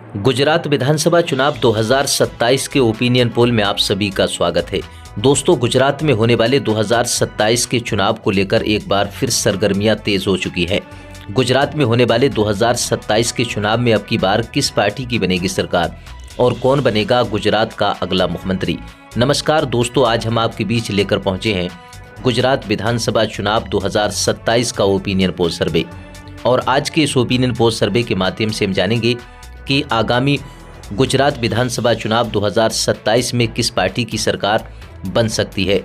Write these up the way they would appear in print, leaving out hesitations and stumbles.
गुजरात विधानसभा चुनाव 2027 के opinion poll में आप सभी का स्वागत है। दोस्तों, गुजरात में होने वाले 2027 के चुनाव को लेकर एक बार फिर सरगर्मियां तेज हो चुकी हैं। गुजरात में होने वाले 2027 के चुनाव में अब की बार किस पार्टी की बनेगी सरकार और कौन बनेगा गुजरात का अगला मुख्यमंत्री। नमस्कार दोस्तों, आज हम आपके बीच लेकर पहुंचे हैं गुजरात विधानसभा चुनाव 2027 का ओपिनियन पोल सर्वे। और आज के इस ओपिनियन पोल सर्वे के माध्यम से हम जानेंगे कि आगामी गुजरात विधानसभा चुनाव 2027 में किस पार्टी की सरकार बन सकती है।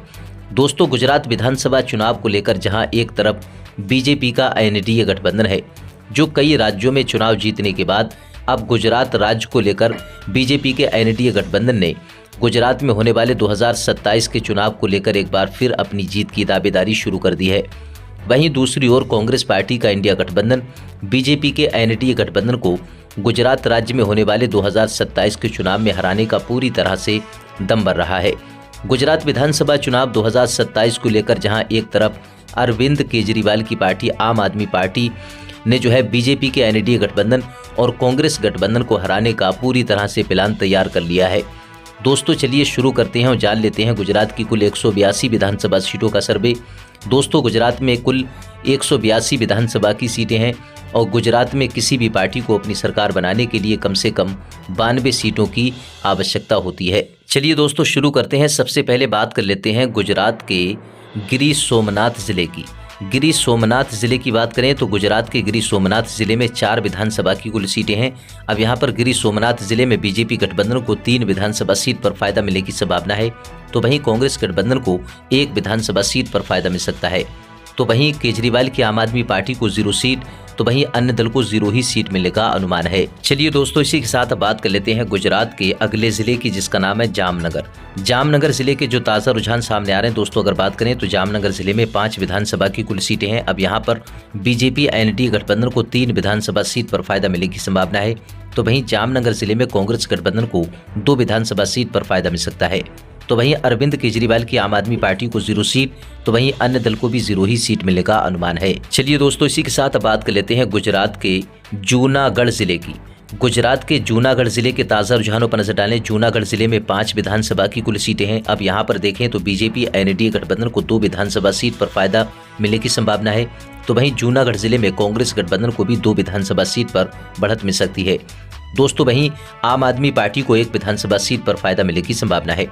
दोस्तों, गुजरात विधानसभा चुनाव को लेकर जहां एक तरफ बीजेपी का एनडीए गठबंधन है जो कई राज्यों में चुनाव जीतने के बाद अब गुजरात राज्य को लेकर बीजेपी के एनडीए गठबंधन ने गुजरात में होने वाले 2027 के चुनाव को लेकर एक बार फिर अपनी जीत की दावेदारी शुरू कर दी है। वहीं दूसरी ओर कांग्रेस पार्टी का इंडिया गठबंधन बीजेपी के एनडीए गठबंधन को गुजरात राज्य में होने वाले 2027 के चुनाव में हराने का पूरी तरह से दम भर रहा है। गुजरात विधानसभा चुनाव 2027 को लेकर जहां एक तरफ अरविंद केजरीवाल की पार्टी आम आदमी पार्टी ने बीजेपी के एनडीए गठबंधन और कांग्रेस गठबंधन को हराने का पूरी तरह से प्लान तैयार कर लिया है। दोस्तों, चलिए शुरू करते हैं और जान लेते हैं गुजरात की कुल 182 विधानसभा सीटों का सर्वे। दोस्तों, गुजरात में कुल 182 विधानसभा की सीटें हैं और गुजरात में किसी भी पार्टी को अपनी सरकार बनाने के लिए कम से कम 92 सीटों की आवश्यकता होती है। चलिए दोस्तों, शुरू करते हैं। सबसे पहले बात कर लेते हैं गुजरात के गिर सोमनाथ जिले की। गिर सोमनाथ जिले की बात करें तो गुजरात के गिर सोमनाथ जिले में 4 विधानसभा की कुल सीटें हैं। अब यहां पर गिर सोमनाथ जिले में बीजेपी गठबंधन को 3 विधानसभा सीट पर फायदा मिलने की संभावना है, तो वहीं कांग्रेस गठबंधन को 1 विधानसभा सीट पर फायदा मिल सकता है। तो वहीं केजरीवाल की आम आदमी पार्टी को 0 सीट, तो वहीं अन्य दल को 0 ही सीट मिलने का अनुमान है। चलिए दोस्तों, इसी के साथ बात कर लेते हैं गुजरात के अगले जिले की, जिसका नाम है जामनगर। जामनगर जिले के जो ताज़ा रुझान सामने आ रहे हैं दोस्तों, अगर बात करें तो जामनगर जिले में 5 विधानसभा की कुल सीटें हैं। अब यहाँ पर बीजेपी एनडीए गठबंधन को 3 विधानसभा सीट पर फायदा मिलने की संभावना है, तो वहीं जामनगर जिले में कांग्रेस गठबंधन को 2 विधानसभा सीट पर फायदा मिल सकता है। तो वहीं अरविंद केजरीवाल की आम आदमी पार्टी को 0 सीट, तो वहीं अन्य दल को भी 0 ही सीट मिलने का अनुमान है। चलिए दोस्तों, इसी के साथ बात कर लेते हैं गुजरात के जूनागढ़ जिले की। गुजरात के जूनागढ़ जिले के ताज़ा रुझानों पर नजर डालें। जूनागढ़ जिले में 5 विधानसभा की कुल सीटें हैं। अब यहाँ पर देखें तो बीजेपी एनडीए गठबंधन को 2 विधानसभा सीट पर फायदा मिलने की संभावना है, तो वहीं जूनागढ़ जिले में कांग्रेस गठबंधन को भी 2 विधानसभा सीट पर बढ़त मिल सकती है। दोस्तों, वहीं आम आदमी पार्टी को 1 विधानसभा सीट पर फायदा मिलने की संभावना है।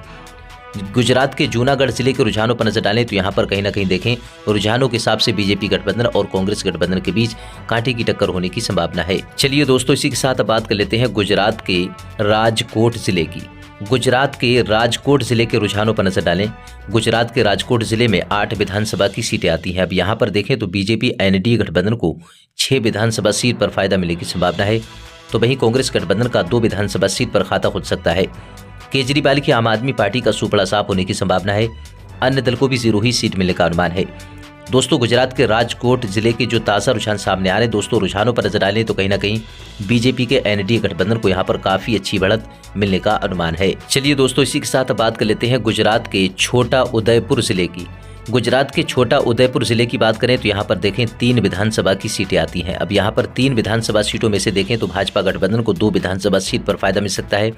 गुजरात के जूनागढ़ जिले के रुझानों पर नजर डालें तो यहाँ पर कहीं ना कहीं देखें रुझानों के हिसाब से बीजेपी गठबंधन और कांग्रेस गठबंधन के बीच कांटे की टक्कर होने की संभावना है। चलिए दोस्तों, इसी के साथ बात कर लेते हैं गुजरात के राजकोट जिले की। गुजरात के राजकोट जिले के रुझानों पर नजर डालें। गुजरात के राजकोट जिले में 8 विधानसभा की सीटें आती हैं। अब यहाँ पर देखें तो बीजेपी एनडीए गठबंधन को 6 विधानसभा सीट पर फायदा मिलने की संभावना है, तो वहीं कांग्रेस गठबंधन का 2 विधानसभा सीट पर खाता खुल सकता है। केजरीवाल की आम आदमी पार्टी का सुपड़ा साफ होने की संभावना है, अन्य दल को भी 0 ही सीट मिलने का अनुमान है। दोस्तों, गुजरात के राजकोट जिले के जो ताज़ा रुझान सामने आ रहे हैं दोस्तों, रुझानों पर नजर डालें तो कहीं ना कहीं बीजेपी के एनडीए गठबंधन को यहाँ पर काफ़ी अच्छी बढ़त मिलने का अनुमान है। चलिए दोस्तों, इसी के साथ बात कर लेते हैं गुजरात के छोटा उदयपुर जिले की। गुजरात के छोटा उदयपुर जिले की बात करें तो यहाँ पर देखें 3 विधानसभा की सीटें आती हैं। अब यहाँ पर 3 विधानसभा सीटों में से देखें तो भाजपा गठबंधन को 2 विधानसभा सीट पर फायदा मिल सकता है,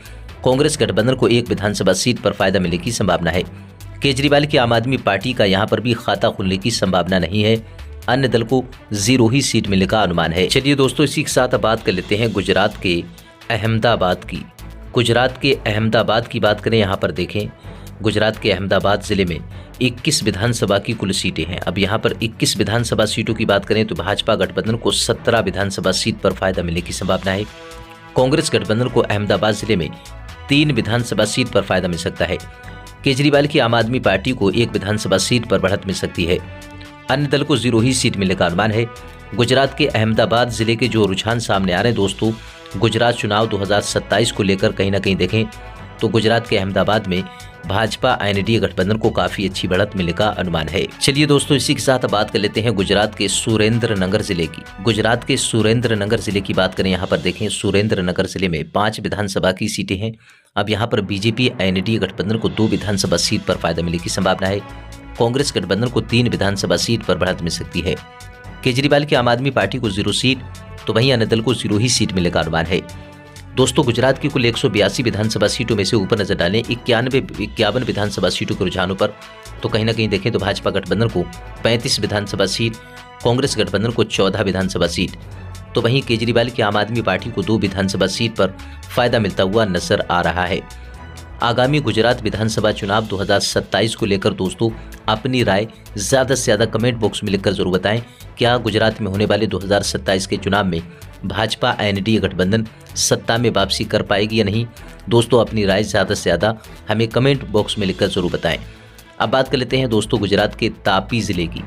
कांग्रेस गठबंधन को 1 विधानसभा सीट पर फायदा मिलने की संभावना है। केजरीवाल की आम आदमी पार्टी का यहाँ पर भी खाता खुलने की संभावना नहीं है, अन्य दल को 0 ही सीट मिलने का अनुमान है। चलिए दोस्तों, इसी के साथ बात कर लेते हैं गुजरात के अहमदाबाद की। गुजरात के अहमदाबाद की बात करें, यहाँ पर देखें गुजरात के अहमदाबाद जिले में 21 विधानसभा की कुल सीटें हैं। अब यहाँ पर 21 विधानसभा सीटों की बात करें तो भाजपा गठबंधन को 17 विधानसभा सीट पर फायदा मिलने की संभावना है। कांग्रेस गठबंधन को अहमदाबाद जिले में 3 विधानसभा सीट पर फायदा मिल सकता है। केजरीवाल की आम आदमी पार्टी को 1 विधानसभा सीट पर बढ़त मिल सकती है, अन्य दल को 0 ही सीट मिलने का अनुमान है। गुजरात के अहमदाबाद जिले के जो रुझान सामने आ रहे हैं दोस्तों, गुजरात चुनाव 2027 को लेकर कहीं ना कहीं देखें तो गुजरात के अहमदाबाद में भाजपा एनडीए गठबंधन को काफी अच्छी बढ़त मिलने का अनुमान है। चलिए दोस्तों, इसी के साथ बात कर लेते हैं गुजरात के सुरेंद्रनगर जिले की। गुजरात के सुरेंद्रनगर जिले की बात करें, यहाँ पर देखें सुरेंद्रनगर जिले में 5 विधानसभा की सीटें हैं। अब यहाँ पर बीजेपी एनडीए गठबंधन को 2 विधानसभा सीट पर फायदा मिलने की संभावना है, कांग्रेस गठबंधन को 3 विधानसभा सीट पर बढ़त मिल सकती है। केजरीवाल की आम आदमी पार्टी को 0 सीट, तो वहीं अन्य दल को 0 ही सीट मिलने का अनुमान है। दोस्तों गुजरात की कुल 182 विधानसभा सीटों में से ऊपर नजर डालें 51 विधानसभा सीटों के रुझानों पर, तो कहीं ना कहीं देखें तो भाजपा गठबंधन को 35 विधानसभा सीट, कांग्रेस गठबंधन को 14 विधानसभा सीट, तो वहीं केजरीवाल की आम आदमी पार्टी को 2 विधानसभा सीट पर फायदा मिलता हुआ नजर आ रहा है। आगामी गुजरात विधानसभा चुनाव 2027 को लेकर दोस्तों अपनी राय ज़्यादा से ज़्यादा कमेंट बॉक्स में लिखकर जरूर बताएं। क्या गुजरात में होने वाले 2027 के चुनाव में भाजपा एनडीए गठबंधन सत्ता में वापसी कर पाएगी या नहीं? दोस्तों अपनी राय ज़्यादा से ज़्यादा हमें कमेंट बॉक्स में लिखकर जरूर बताएं। अब बात कर लेते हैं दोस्तों गुजरात के तापी ज़िले की।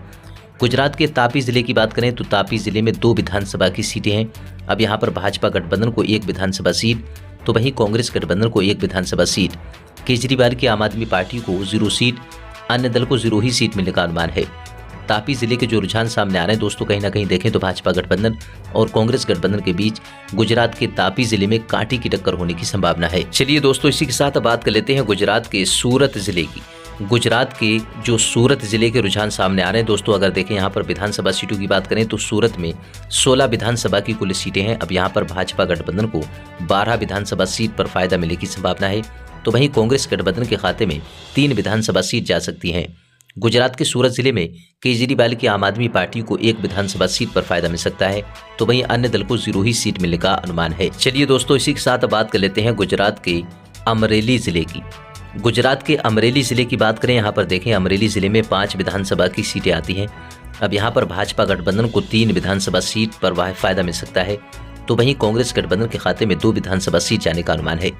गुजरात के तापी ज़िले की बात करें तो तापी ज़िले में 2 विधानसभा की सीटें हैं। अब यहाँ पर भाजपा गठबंधन को 1 विधानसभा सीट, तो वहीं कांग्रेस गठबंधन को 1 विधानसभा सीट, केजरीवाल की आम आदमी पार्टी को 0 सीट, अन्य दल को 0 ही सीट मिलने का अनुमान है। तापी जिले के जो रुझान सामने आ रहे हैं दोस्तों, कहीं ना कहीं देखें तो भाजपा गठबंधन और कांग्रेस गठबंधन के बीच गुजरात के तापी जिले में कांटे की टक्कर होने की संभावना है। चलिए दोस्तों इसी के साथ बात कर लेते हैं गुजरात के सूरत जिले की। गुजरात के जो सूरत जिले के रुझान सामने आ रहे हैं दोस्तों, अगर देखें यहाँ पर विधानसभा सीटों की बात करें तो सूरत में 16 विधानसभा की कुल सीटें हैं। अब यहाँ पर भाजपा गठबंधन को 12 विधानसभा सीट पर फायदा मिलने की संभावना है, तो वहीं कांग्रेस गठबंधन के खाते में 3 विधानसभा सीट जा सकती हैं। गुजरात के सूरत जिले में केजरीवाल की आम आदमी पार्टी को 1 विधानसभा सीट पर फायदा मिल सकता है, तो वहीं अन्य दल को 0 ही सीट मिलने का अनुमान है। चलिए दोस्तों इसी के साथ बात कर लेते हैं गुजरात के अमरेली जिले की। गुजरात के अमरेली जिले की बात करें, यहाँ पर देखें अमरेली जिले में 5 विधानसभा की सीटें आती हैं। अब यहाँ पर भाजपा गठबंधन को 3 विधानसभा सीट पर वह फायदा मिल सकता है, तो वहीं कांग्रेस गठबंधन के खाते में 2 विधानसभा सीट जाने का अनुमान है।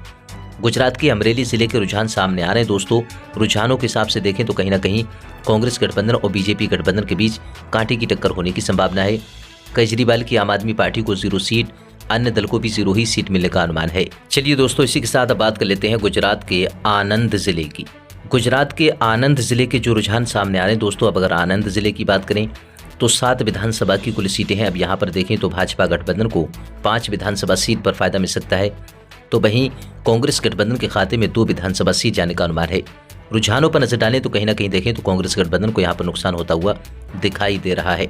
गुजरात के अमरेली जिले के रुझान सामने आ रहे हैं दोस्तों। रुझानों के हिसाब से देखें तो कहीं ना कहीं कांग्रेस गठबंधन और बीजेपी गठबंधन के बीच कांटे की टक्कर होने की संभावना है। केजरीवाल की आम आदमी पार्टी को 0 सीट, अन्य दल को भी 0 ही सीट मिलने का अनुमान है। चलिए दोस्तों इसी के साथ बात कर लेते हैं गुजरात के आनंद जिले की। गुजरात के आनंद जिले के जो रुझान सामने आ रहे हैं दोस्तों, अब अगर आनंद जिले की बात करें तो 7 विधानसभा की कुल सीटें हैं। अब यहाँ पर देखें तो भाजपा गठबंधन को 5 विधानसभा सीट पर फायदा मिल सकता है, तो वहीं कांग्रेस गठबंधन के खाते में 2 विधानसभा सीट जाने का अनुमान है। रुझानों पर नजर डालें तो कहीं ना कहीं देखें तो कांग्रेस गठबंधन को यहाँ पर नुकसान होता हुआ दिखाई दे रहा है।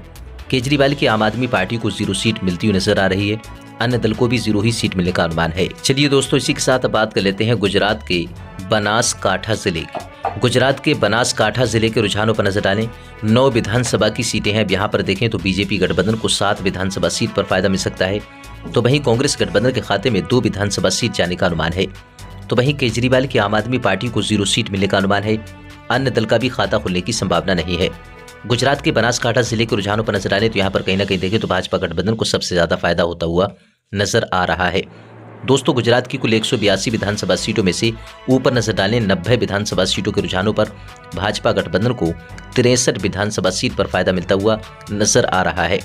केजरीवाल की आम आदमी पार्टी को 0 सीट मिलती हुई नजर आ रही है, अन्य दल को भी 0 ही सीट मिलने का अनुमान है। चलिए दोस्तों इसी के साथ बात कर लेते हैं गुजरात के बनासकांठा जिले की। गुजरात के बनासकांठा जिले के रुझानों पर नजर डालें 9 विधानसभा की सीटें हैं। अब यहाँ पर देखें तो बीजेपी गठबंधन को 7 विधानसभा सीट पर फायदा मिल सकता है, तो वहीं कांग्रेस गठबंधन के खाते में 2 विधानसभा सीट जाने का अनुमान है, तो वहीं केजरीवाल की आम आदमी पार्टी को 0 सीट मिलने का अनुमान है, अन्य दल का भी खाता खुलने की संभावना नहीं है। गुजरात के बनासकांठा जिले के रुझानों पर नजर डालें तो यहाँ पर कहीं ना कहीं देखें तो भाजपा गठबंधन को सबसे ज्यादा फायदा होता हुआ नजर आ रहा है। दोस्तों गुजरात की कुल 182 विधानसभा सीटों में से ऊपर नजर डालें 90 विधानसभा सीटों के रुझानों पर भाजपा गठबंधन को 63 विधानसभा सीट पर फायदा मिलता हुआ नजर आ रहा है।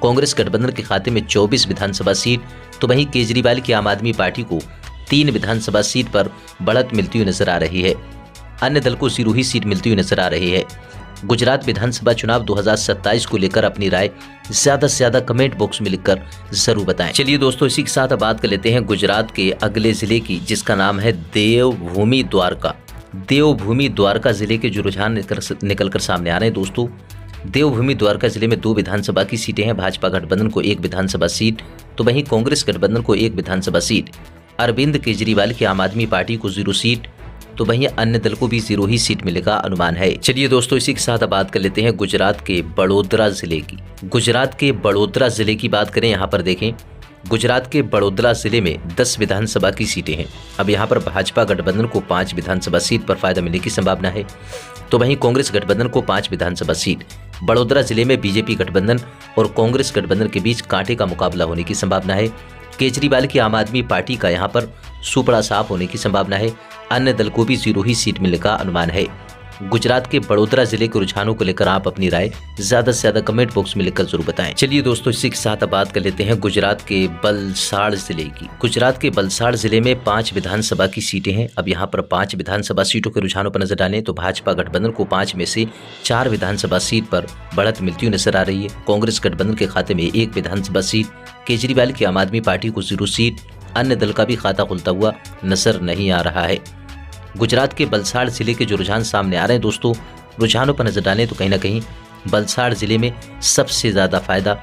कांग्रेस गठबंधन के खाते में 24 विधानसभा सीट, तो वहीं केजरीवाल की आम आदमी पार्टी को 3 विधानसभा सीट पर बढ़त मिलती हुई नजर आ रही है, अन्य दल को 0 ही सीट मिलती हुई नजर आ रही है। गुजरात विधानसभा चुनाव 2027 को लेकर अपनी राय ज्यादा से ज्यादा कमेंट बॉक्स में लिखकर जरूर बताएं। चलिए दोस्तों इसी के साथ बात कर लेते हैं गुजरात के अगले जिले की, जिसका नाम है देवभूमि द्वारका। देवभूमि द्वारका जिले के जो रुझान निकल कर सामने आ रहे हैं दोस्तों, देवभूमि द्वारका जिले में 2 विधानसभा की सीटें हैं। भाजपा गठबंधन को 1 विधानसभा सीट, तो वहीं कांग्रेस गठबंधन को 1 विधानसभा सीट, अरविंद केजरीवाल की आम आदमी पार्टी को 0 सीट, तो वहीं अन्य दल को भी 0 ही सीट मिलने का अनुमान है। चलिए दोस्तों इसी के साथ बात कर लेते हैं गुजरात के बड़ोदरा जिले की। गुजरात के बड़ोदरा जिले की बात करें, यहाँ पर देखें गुजरात के बड़ोदरा जिले में 10 विधानसभा की सीटें हैं। अब यहाँ पर भाजपा गठबंधन को 5 विधानसभा सीट पर फायदा मिलने की संभावना है, तो वहीं कांग्रेस गठबंधन को 5 विधानसभा सीट। बड़ोदरा जिले में बीजेपी गठबंधन और कांग्रेस गठबंधन के बीच कांटे का मुकाबला होने की संभावना है। केजरीवाल की आम आदमी पार्टी का यहाँ पर सुपड़ा साफ होने की संभावना है, अन्य दल को भी 0 ही सीट मिलने का अनुमान है। गुजरात के बड़ोदरा जिले के रुझानों को लेकर आप अपनी राय ज्यादा से ज्यादा कमेंट बॉक्स में लिखकर जरूर बताएं। चलिए दोस्तों इसी के साथ बात कर लेते हैं गुजरात के वलसाड़ जिले की। गुजरात के वलसाड़ जिले में 5 विधानसभा की सीटें हैं। अब यहाँ पर 5 विधानसभा सीटों के रुझानों पर नजर डालें तो भाजपा गठबंधन को 5 में से 4 विधानसभा सीट पर बढ़त मिलती हुई नजर आ रही है। कांग्रेस गठबंधन के खाते में 1 विधानसभा सीट, केजरीवाल की आम आदमी पार्टी को 0 सीट, अन्य दल का भी खाता खुलता हुआ नजर नहीं आ रहा है। गुजरात के वलसाड़ जिले के जो रुझान सामने आ रहे हैं दोस्तों, रुझानों पर नजर डालें तो कहीं ना कहीं वलसाड़ जिले में सबसे ज्यादा फायदा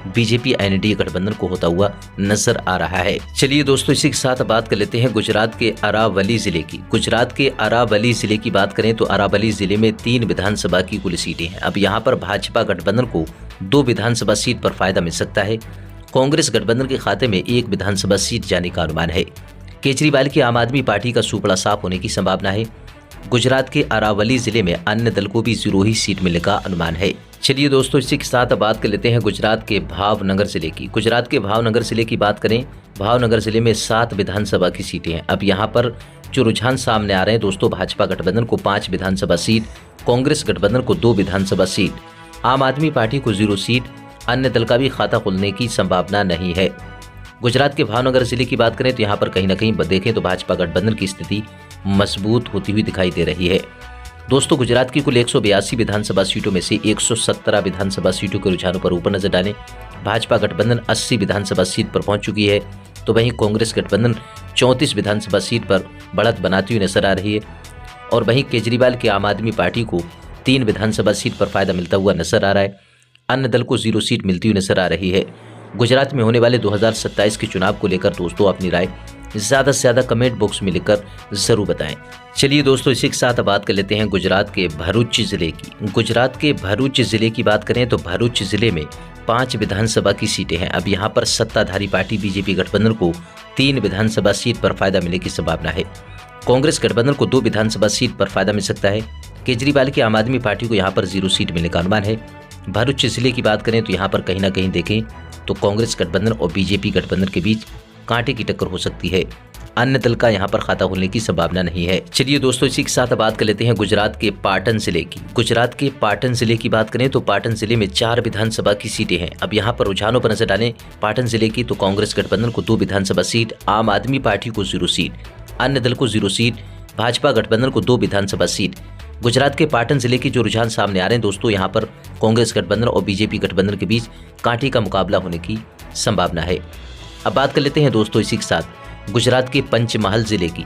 बीजेपी एनडीए गठबंधन को होता हुआ नजर आ रहा है। चलिए दोस्तों, इसी के साथ बात कर लेते हैं गुजरात के अरावली जिले की। गुजरात के अरावली जिले की बात करें तो अरावली जिले में 3 विधानसभा की कुल सीटें हैं। अब यहाँ पर भाजपा गठबंधन को 2 विधानसभा सीट पर फायदा मिल सकता है। कांग्रेस गठबंधन के खाते में 1 विधानसभा सीट जाने का अनुमान है। केजरीवाल की आम आदमी पार्टी का सूपड़ा साफ होने की संभावना है। गुजरात के अरावली जिले में अन्य दल को भी 0 ही सीट मिलने का अनुमान है। चलिए दोस्तों, इसी के साथ बात कर लेते हैं गुजरात के भावनगर जिले की। गुजरात के भावनगर जिले की बात करें, भावनगर जिले में 7 विधानसभा की सीटें हैं। अब यहाँ पर जो रुझान सामने आ रहे हैं दोस्तों, भाजपा गठबंधन को 5 विधानसभा सीट, कांग्रेस गठबंधन को 2 विधानसभा सीट, आम आदमी पार्टी को 0 सीट, अन्य दल का भी खाता खुलने की संभावना नहीं है। गुजरात के भावनगर जिले की बात करें तो यहाँ पर कहीं ना कहीं देखें तो भाजपा गठबंधन की स्थिति मजबूत होती हुई दिखाई दे रही है। दोस्तों, गुजरात की कुल 182 विधानसभा सीटों में से 117 विधानसभा सीटों के रुझानों पर ऊपर नजर डालें, भाजपा गठबंधन 80 विधानसभा सीट पर पहुंच चुकी है, तो वहीं कांग्रेस गठबंधन 34 विधानसभा सीट पर बढ़त बनाती हुई नजर आ रही है। और वहीं केजरीवाल की आम आदमी पार्टी को 3 विधानसभा सीट पर फायदा मिलता हुआ नजर आ रहा है। अन्य दल को 0 सीट मिलती हुई नजर आ रही है। गुजरात में होने वाले 2027 के चुनाव को लेकर दोस्तों अपनी राय ज़्यादा से ज़्यादा कमेंट बॉक्स में लिखकर ज़रूर बताएं। चलिए दोस्तों, इसी के साथ बात कर लेते हैं गुजरात के भरूच जिले की। गुजरात के भरूच जिले की बात करें तो भरूच जिले में 5 विधानसभा की सीटें हैं। अब यहाँ पर सत्ताधारी पार्टी बीजेपी गठबंधन को 3 विधानसभा सीट पर फायदा मिलने की संभावना है। कांग्रेस गठबंधन को 2 विधानसभा सीट पर फायदा मिल सकता है। केजरीवाल की आम आदमी पार्टी को यहाँ पर 0 सीट मिलने का अनुमान है। भरूच जिले की बात करें तो यहाँ पर कहीं ना कहीं देखें तो कांग्रेस गठबंधन और बीजेपी गठबंधन के बीच कांटे की टक्कर हो सकती है। अन्य दल का यहाँ पर खाता खुलने की संभावना नहीं है। चलिए दोस्तों, इसी के साथ बात कर लेते हैं गुजरात के पाटन जिले की। गुजरात के पाटन जिले की बात करें तो पाटन जिले में 4 विधानसभा की सीटें हैं। अब यहाँ पर रुझानों पर नजर डालें पाटन जिले की तो कांग्रेस गठबंधन को 2 विधानसभा सीट, आम आदमी पार्टी को 0 सीट, अन्य दल को 0 सीट, भाजपा गठबंधन को 2 विधानसभा सीट। गुजरात के पाटन जिले की जो रुझान सामने आ रहे हैं दोस्तों, यहाँ पर कांग्रेस गठबंधन और बीजेपी गठबंधन के बीच कांटे का मुकाबला होने की संभावना है। अब बात कर लेते हैं दोस्तों इसी के साथ गुजरात के पंचमहल जिले की।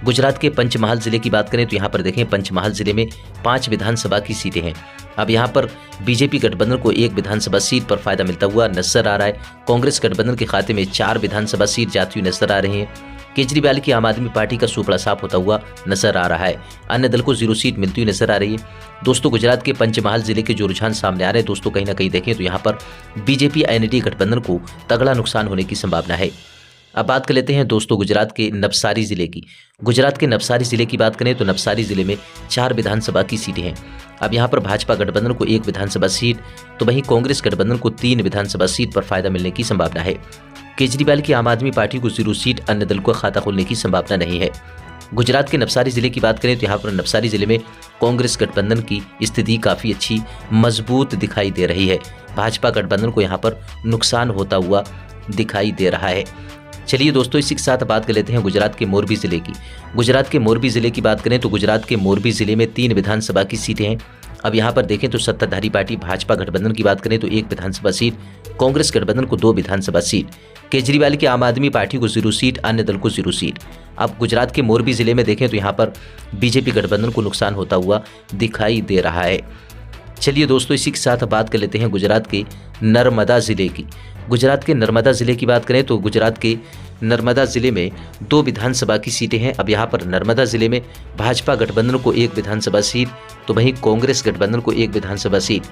गुजरात के पंचमहल जिले की बात करें तो यहाँ पर देखें पंचमहल जिले में 5 विधानसभा की सीटें हैं। अब यहाँ पर बीजेपी गठबंधन को 1 विधानसभा सीट पर फायदा मिलता हुआ नजर आ रहा है। कांग्रेस गठबंधन के खाते में 4 विधानसभा सीट जाती हुई नजर आ रही हैं। केजरीवाल की आम आदमी पार्टी का सूपड़ा साफ होता हुआ नजर आ रहा है। अन्य दल को 0 सीट मिलती हुई नजर आ रही है। दोस्तों, गुजरात के पंचमहल जिले के जो रुझान सामने आ रहे हैं दोस्तों, कहीं ना कहीं देखें तो यहाँ पर बीजेपी एनडीए गठबंधन को तगड़ा नुकसान होने की संभावना है। अब बात कर लेते हैं दोस्तों गुजरात के नवसारी जिले की। गुजरात के नवसारी जिले की बात करें तो नवसारी जिले में 4 विधानसभा की सीटें हैं। अब यहाँ पर भाजपा गठबंधन को 1 विधानसभा सीट तो वहीं कांग्रेस गठबंधन को 3 विधानसभा सीट पर फायदा मिलने की संभावना है। केजरीवाल की आम आदमी पार्टी को 0 सीट, अन्य दल को खाता खोलने की संभावना नहीं है। गुजरात के नवसारी जिले की बात करें तो यहाँ पर नवसारी जिले में कांग्रेस गठबंधन की स्थिति काफ़ी अच्छी मजबूत दिखाई दे रही है। भाजपा गठबंधन को यहाँ पर नुकसान होता हुआ दिखाई दे रहा है। चलिए दोस्तों, इसी के साथ बात कर लेते हैं गुजरात के मोरबी जिले की। गुजरात के मोरबी जिले की बात करें तो गुजरात के मोरबी जिले में 3 विधानसभा की सीटें हैं। अब यहाँ पर देखें तो सत्ताधारी पार्टी भाजपा गठबंधन की बात करें तो 1 विधानसभा सीट, कांग्रेस गठबंधन को 2 विधानसभा सीट, केजरीवाल की आम आदमी पार्टी को 0 सीट, अन्य दल को 0 सीट। अब गुजरात के मोरबी जिले में देखें तो यहाँ पर बीजेपी गठबंधन को नुकसान होता हुआ दिखाई दे रहा है। चलिए दोस्तों, इसी के साथ बात कर लेते हैं गुजरात के नर्मदा जिले की। गुजरात के नर्मदा जिले की बात करें तो गुजरात के नर्मदा जिले में 2 विधानसभा की सीटें हैं। अब यहाँ पर नर्मदा जिले में भाजपा गठबंधन को 1 विधानसभा सीट तो वहीं कांग्रेस गठबंधन को 1 विधानसभा सीट,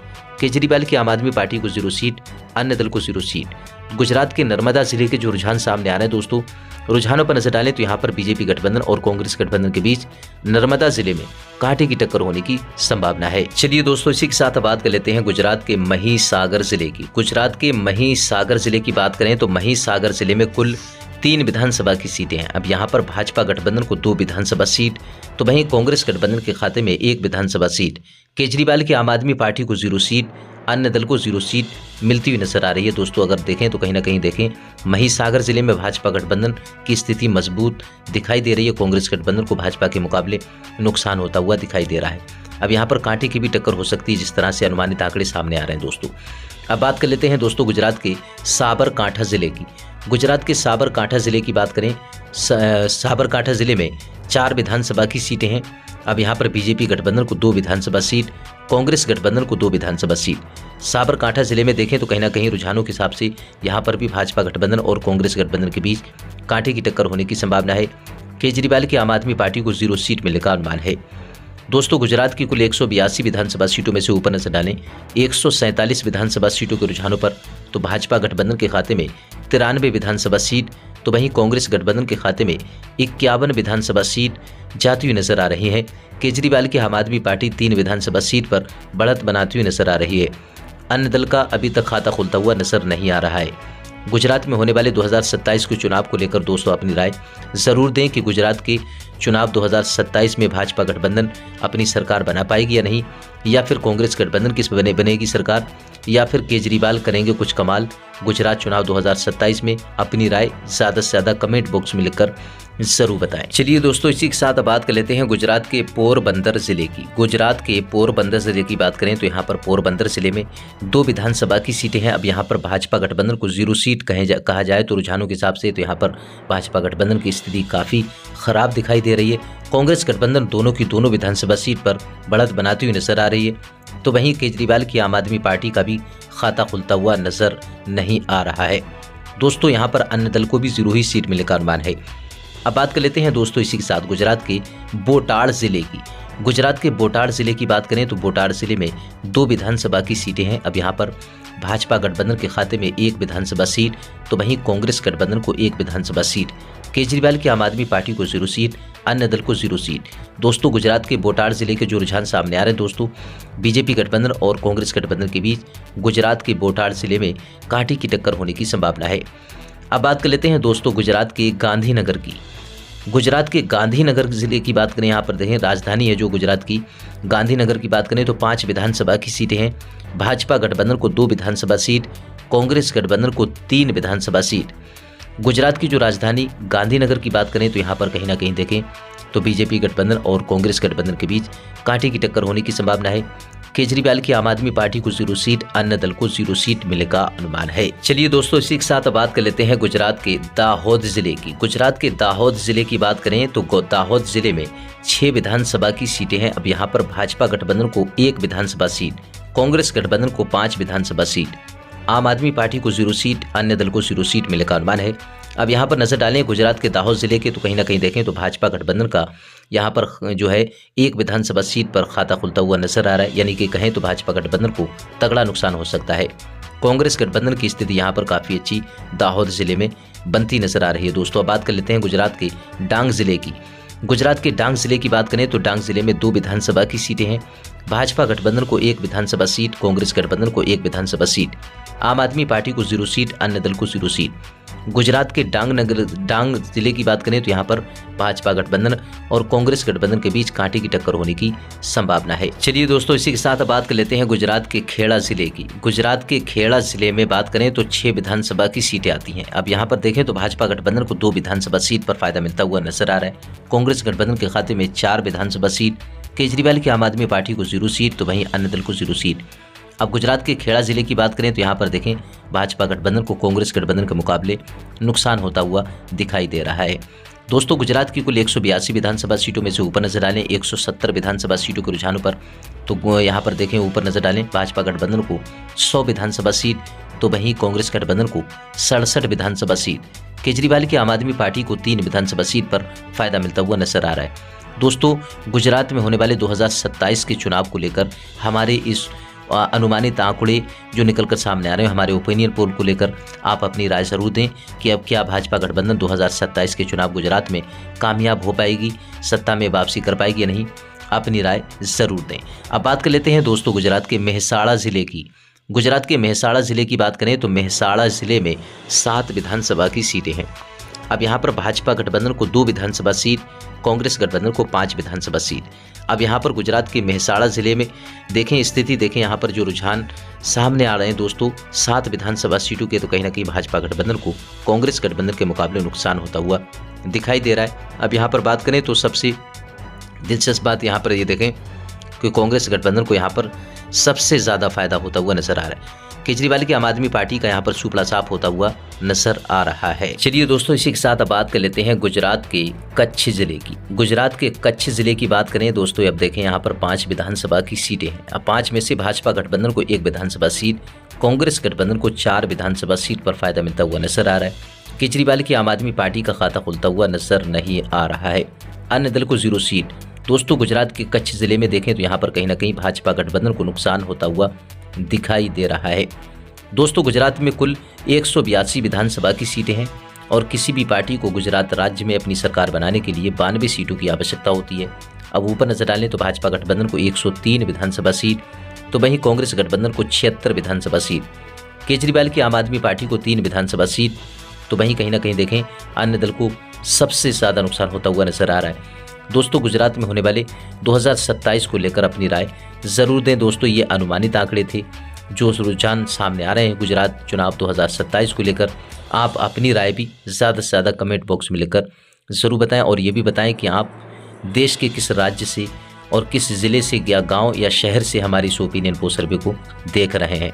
केजरीवाल की आम आदमी पार्टी को 0 सीट, अन्य दल को 0 सीट। गुजरात के नर्मदा जिले के जो रुझान सामने आ रहे हैं दोस्तों, रुझानों पर नजर डालें तो यहाँ पर बीजेपी गठबंधन और कांग्रेस गठबंधन के बीच नर्मदा जिले में कांटे की टक्कर होने की संभावना है। चलिए दोस्तों, इसी के साथ बात कर लेते हैं गुजरात के महिसागर जिले की। गुजरात के महिसागर जिले की बात करें तो महिसागर जिले में कुल 3 विधानसभा की सीटें हैं। अब यहाँ पर भाजपा गठबंधन को 2 विधानसभा सीट तो वहीं कांग्रेस गठबंधन के खाते में 1 विधानसभा सीट, केजरीवाल की आम आदमी पार्टी को 0 सीट, अन्य दल को 0 सीट मिलती हुई नजर आ रही है। दोस्तों, अगर देखें तो कहीं ना कहीं देखें महिसागर जिले में भाजपा गठबंधन की स्थिति मजबूत दिखाई दे रही है। कांग्रेस गठबंधन को भाजपा के मुकाबले नुकसान होता हुआ दिखाई दे रहा है। अब यहाँ पर कांटे की भी टक्कर हो सकती है, जिस तरह से अनुमानित आंकड़े सामने आ रहे हैं दोस्तों। अब बात कर लेते हैं दोस्तों गुजरात के साबरकांठा जिले की। गुजरात के साबरकांठा जिले की बात करें, साबरकांठा जिले में 4 विधानसभा की सीटें हैं। अब यहाँ पर बीजेपी गठबंधन को 2 विधानसभा सीट, कांग्रेस गठबंधन को 2 विधानसभा सीट। साबरकांठा जिले में देखें तो कहीं ना कहीं रुझानों के हिसाब से यहाँ पर भी भाजपा गठबंधन और कांग्रेस गठबंधन के बीच कांटे की टक्कर होने की संभावना है। केजरीवाल की आम आदमी पार्टी को 0 सीट मिलने का अनुमान है। दोस्तों, गुजरात की कुल 182 विधानसभा सीटों में से ऊपर नजर डालें 147 विधानसभा सीटों के रुझानों पर तो भाजपा गठबंधन के खाते में 93 विधानसभा सीट, तो वहीं कांग्रेस गठबंधन के खाते में 51 विधानसभा सीट जाती हुई नजर आ रही है। केजरीवाल की आम आदमी पार्टी 3 विधानसभा सीट पर बढ़त बनाती हुई नजर आ रही है। अन्य दल का अभी तक खाता खुलता हुआ नजर नहीं आ रहा है। गुजरात में होने वाले 2027 के चुनाव को लेकर दोस्तों अपनी राय जरूर दें कि गुजरात के चुनाव 2027 में भाजपा गठबंधन अपनी सरकार बना पाएगी या नहीं, या फिर कांग्रेस गठबंधन किस बनेगी सरकार, या फिर केजरीवाल करेंगे कुछ कमाल। गुजरात चुनाव 2027 में अपनी राय ज़्यादा से ज़्यादा कमेंट बॉक्स में लिखकर जरूर बताएं। चलिए दोस्तों, इसी के साथ बात कर लेते हैं गुजरात के पोरबंदर जिले की। गुजरात के पोरबंदर जिले की बात करें तो यहाँ पर पोरबंदर जिले में 2 विधानसभा की सीटें हैं। अब यहाँ पर भाजपा गठबंधन को 0 सीट कहा जाए तो रुझानों के हिसाब से तो यहाँ पर भाजपा गठबंधन की स्थिति काफ़ी खराब दिखाई दे रही है। कांग्रेस गठबंधन दोनों की दोनों विधानसभा सीट पर बढ़त बनाती हुई नजर आ रही है, तो वहीं केजरीवाल की आम आदमी पार्टी का भी खाता खुलता हुआ नजर नहीं आ रहा है। दोस्तों, यहाँ पर अन्य दल को भी 0 ही सीट मिलने का अनुमान है। अब बात कर लेते हैं दोस्तों इसी के साथ गुजरात के बोटाड़ जिले की। गुजरात के बोटाड़ जिले की बात करें तो बोटाड़ जिले में 2 विधानसभा की सीटें हैं। अब यहाँ पर भाजपा गठबंधन के खाते में 1 विधानसभा सीट, तो वहीं कांग्रेस गठबंधन को 1 विधानसभा सीट। केजरीवाल की आम आदमी पार्टी को 0 सीट, अन्य दल को 0 सीट। दोस्तों, गुजरात के बोटाड़ जिले के जो रुझान सामने आ रहे हैं दोस्तों, बीजेपी गठबंधन और कांग्रेस गठबंधन के बीच गुजरात के बोटाड़ जिले में कांटे की टक्कर होने की संभावना है। अब बात कर लेते हैं दोस्तों गुजरात के गांधीनगर की। गुजरात के गांधीनगर जिले की बात करें, यहाँ पर देखें राजधानी है जो गुजरात की। गांधीनगर की बात करें तो 5 विधानसभा की सीटें हैं। भाजपा गठबंधन को 2 विधानसभा सीट, कांग्रेस गठबंधन को 3 विधानसभा सीट। गुजरात की जो राजधानी गांधीनगर की बात करें तो यहाँ पर कहीं ना कहीं देखें तो बीजेपी गठबंधन और कांग्रेस गठबंधन के बीच कांटे की टक्कर होने की संभावना है। केजरीवाल की आम आदमी पार्टी को 0 सीट, अन्य दल को 0 सीट मिलने का अनुमान है। चलिए दोस्तों, इसी के साथ बात कर लेते हैं गुजरात के दाहोद जिले की। गुजरात के दाहोद जिले की बात करें तो दाहोद जिले में 6 विधानसभा की सीटें हैं। अब यहाँ पर भाजपा गठबंधन को 1 विधानसभा सीट, कांग्रेस गठबंधन को 5 विधानसभा सीट, आम आदमी पार्टी को 0 सीट, अन्य दल को 0 सीट मिलने का अनुमान है। अब यहाँ पर नजर डालें गुजरात के दाहोद जिले के तो कहीं ना कहीं देखें तो भाजपा गठबंधन का यहाँ पर जो है 1 विधानसभा सीट पर खाता खुलता हुआ नजर आ रहा है, यानी कि कहें तो भाजपा गठबंधन को तगड़ा नुकसान हो सकता है। कांग्रेस गठबंधन की स्थिति यहाँ पर काफ़ी अच्छी दाहोद जिले में बनती नजर आ रही है। दोस्तों, अब बात कर लेते हैं गुजरात के डांग जिले की। गुजरात के डांग जिले की बात करें तो डांग जिले में 2 विधानसभा की सीटें हैं। भाजपा गठबंधन को 1 विधानसभा सीट, कांग्रेस गठबंधन को 1 विधानसभा सीट, आम आदमी पार्टी को 0 सीट, अन्य दल को 0 सीट। गुजरात के डांग जिले की बात करें तो यहाँ पर भाजपा गठबंधन और कांग्रेस गठबंधन के बीच कांटे की टक्कर होने की संभावना है। चलिए दोस्तों, इसी के साथ बात कर लेते हैं गुजरात के खेड़ा जिले की। गुजरात के खेड़ा जिले में बात करें तो 6 विधानसभा की सीटें आती हैं। अब यहाँ पर देखें तो भाजपा गठबंधन को 2 विधानसभा सीट पर फायदा मिलता हुआ नजर आ रहा है। कांग्रेस गठबंधन के खाते में 4 विधानसभा सीट, केजरीवाल की आम आदमी पार्टी को 0 सीट, तो वहीं अन्य दल को 0 सीट। अब गुजरात के खेड़ा जिले की बात करें तो यहाँ पर देखें भाजपा गठबंधन को कांग्रेस गठबंधन के मुकाबले नुकसान होता हुआ दिखाई दे रहा है। दोस्तों, गुजरात की कुल 182 विधानसभा सीटों में से ऊपर नजर डालें 170 विधानसभा सीटों के रुझानों पर, तो यहाँ पर देखें ऊपर नजर डालें भाजपा गठबंधन को 100 विधानसभा सीट, तो वहीं कांग्रेस गठबंधन को 67 विधानसभा सीट। केजरीवाल की आम आदमी पार्टी को 3 विधानसभा सीट पर फायदा मिलता हुआ नजर आ रहा है। दोस्तों, गुजरात में होने वाले 2027 के चुनाव को लेकर हमारे इस अनुमानित आंकड़े जो निकलकर सामने आ रहे हैं, हमारे ओपिनियन पोल को लेकर आप अपनी राय जरूर दें कि अब क्या भाजपा गठबंधन 2027 के चुनाव गुजरात में कामयाब हो पाएगी, सत्ता में वापसी कर पाएगी या नहीं, अपनी राय जरूर दें। अब बात कर लेते हैं दोस्तों गुजरात के मेहसाणा जिले की। गुजरात के मेहसाणा जिले की बात करें तो मेहसाणा जिले में 7 विधानसभा की सीटें हैं। अब यहाँ पर भाजपा गठबंधन को 2 विधानसभा सीट, कांग्रेस गठबंधन को 5 विधानसभा सीट। अब यहाँ पर गुजरात के मेहसाणा जिले में देखें स्थिति, देखें यहाँ पर जो रुझान सामने आ रहे हैं दोस्तों 7 विधानसभा सीटों के, तो कहीं ना कहीं भाजपा गठबंधन को कांग्रेस गठबंधन के मुकाबले नुकसान होता हुआ दिखाई दे रहा है। अब यहाँ पर बात करें तो सबसे दिलचस्प बात यहाँ पर ये देखें कि कांग्रेस गठबंधन को यहाँ पर सबसे ज़्यादा फायदा होता हुआ नजर आ रहा है। केजरीवाल की आम आदमी पार्टी का यहाँ पर सुपड़ा साफ होता हुआ नजर आ रहा है। चलिए दोस्तों, इसी के साथ अब बात कर लेते हैं गुजरात के कच्छ जिले की। गुजरात के कच्छ जिले की बात करें दोस्तों, अब देखें यहाँ पर 5 विधानसभा की सीटें हैं। अब 5 में से भाजपा गठबंधन को 1 विधानसभा सीट, कांग्रेस गठबंधन को 4 विधानसभा सीट पर फायदा मिलता हुआ नजर आ रहा है। केजरीवाल की आम आदमी पार्टी का खाता खुलता हुआ नजर नहीं आ रहा है। अन्य दल को 0 सीट। दोस्तों, गुजरात के कच्छ जिले में देखें तो यहाँ पर कहीं ना कहीं भाजपा गठबंधन को नुकसान होता हुआ दिखाई दे रहा है। दोस्तों, गुजरात में कुल 182 विधानसभा की सीटें हैं और किसी भी पार्टी को गुजरात राज्य में अपनी सरकार बनाने के लिए 92 सीटों की आवश्यकता होती है। अब ऊपर नजर डालें तो भाजपा गठबंधन को 103 विधानसभा सीट, तो वहीं कांग्रेस गठबंधन को 76 विधानसभा सीट, केजरीवाल की आम आदमी पार्टी को 3 विधानसभा सीट, तो वहीं कहीं ना कहीं देखें अन्य दल को सबसे ज़्यादा नुकसान होता हुआ नजर आ रहा है। दोस्तों, गुजरात में होने वाले 2027 को लेकर अपनी राय ज़रूर दें। दोस्तों, ये अनुमानित आंकड़े थे, जो रुझान सामने आ रहे हैं गुजरात चुनाव 2027 को लेकर। आप अपनी राय भी ज़्यादा से ज़्यादा कमेंट बॉक्स में लिखकर ज़रूर बताएं और ये भी बताएं कि आप देश के किस राज्य से और किस ज़िले से या गांव या शहर से हमारी इस ओपिनियन पोल सर्वे को देख रहे हैं।